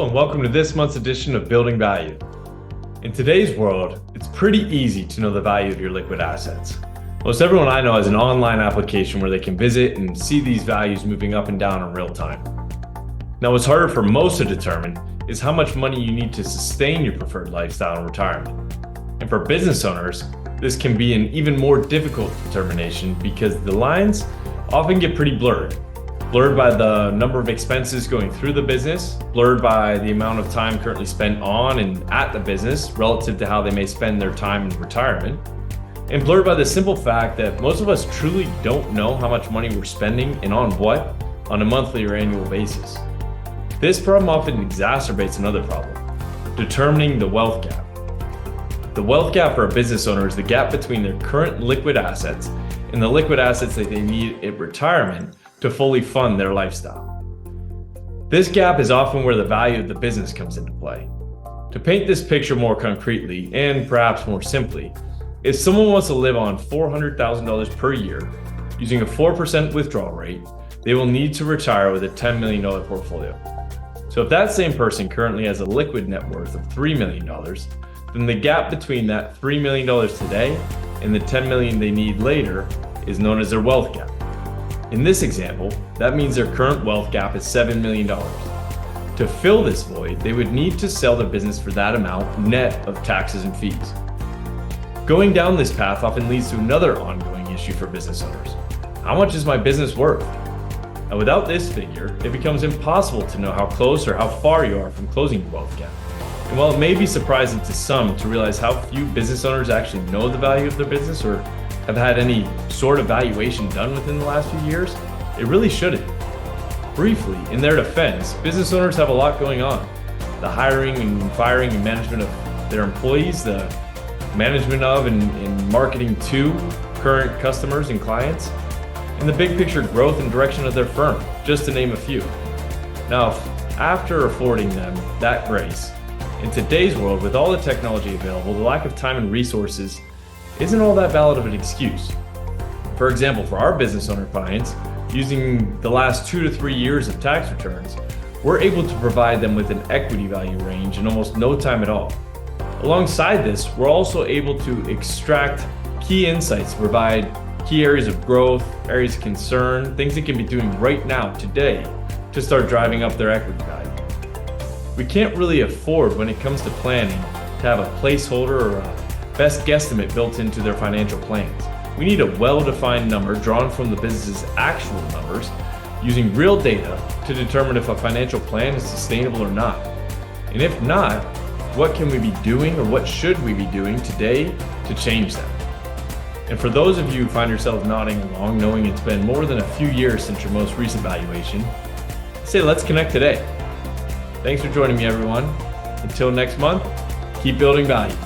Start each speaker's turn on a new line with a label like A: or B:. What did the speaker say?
A: and welcome to this month's edition of Building Value. In today's world, it's pretty easy to know the value of your liquid assets. Most everyone I know has an online application where they can visit and see these values moving up and down in real time. Now, what's harder for most to determine is how much money you need to sustain your preferred lifestyle in retirement. And for business owners, this can be an even more difficult determination because the lines often get pretty blurred by the number of expenses going through the business, blurred by the amount of time currently spent on and at the business relative to how they may spend their time in retirement, and blurred by the simple fact that most of us truly don't know how much money we're spending and on what on a monthly or annual basis. This problem often exacerbates another problem, determining the wealth gap. The wealth gap for a business owner is the gap between their current liquid assets and the liquid assets that they need at retirement to fully fund their lifestyle. This gap is often where the value of the business comes into play. To paint this picture more concretely, and perhaps more simply, if someone wants to live on $400,000 per year using a 4% withdrawal rate, they will need to retire with a $10 million portfolio. So if that same person currently has a liquid net worth of $3 million, then the gap between that $3 million today and the $10 million they need later is known as their wealth gap. In this example, that means their current wealth gap is $7 million. To fill this void, they would need to sell their business for that amount net of taxes and fees. Going down this path often leads to another ongoing issue for business owners. How much is my business worth? And without this figure, it becomes impossible to know how close or how far you are from closing your wealth gap. And while it may be surprising to some to realize how few business owners actually know the value of their business or have had any sort of valuation done within the last few years, it really shouldn't. Briefly, in their defense, business owners have a lot going on. The hiring and firing and management of their employees, the management of and marketing to current customers and clients, and the big picture growth and direction of their firm, just to name a few. Now, after affording them that grace, in today's world, with all the technology available, the lack of time and resources isn't all that valid of an excuse. For example, for our business owner clients, using the last 2 to 3 years of tax returns, we're able to provide them with an equity value range in almost no time at all. Alongside this, we're also able to extract key insights, provide key areas of growth, areas of concern, things they can be doing right now, today, to start driving up their equity value. We can't really afford, when it comes to planning, to have a placeholder or a best guesstimate built into their financial plans. We need a well-defined number drawn from the business's actual numbers using real data to determine if a financial plan is sustainable or not. And if not, what can we be doing or what should we be doing today to change that? And for those of you who find yourselves nodding along, knowing it's been more than a few years since your most recent valuation, say let's connect today. Thanks for joining me, everyone. Until next month, keep building value.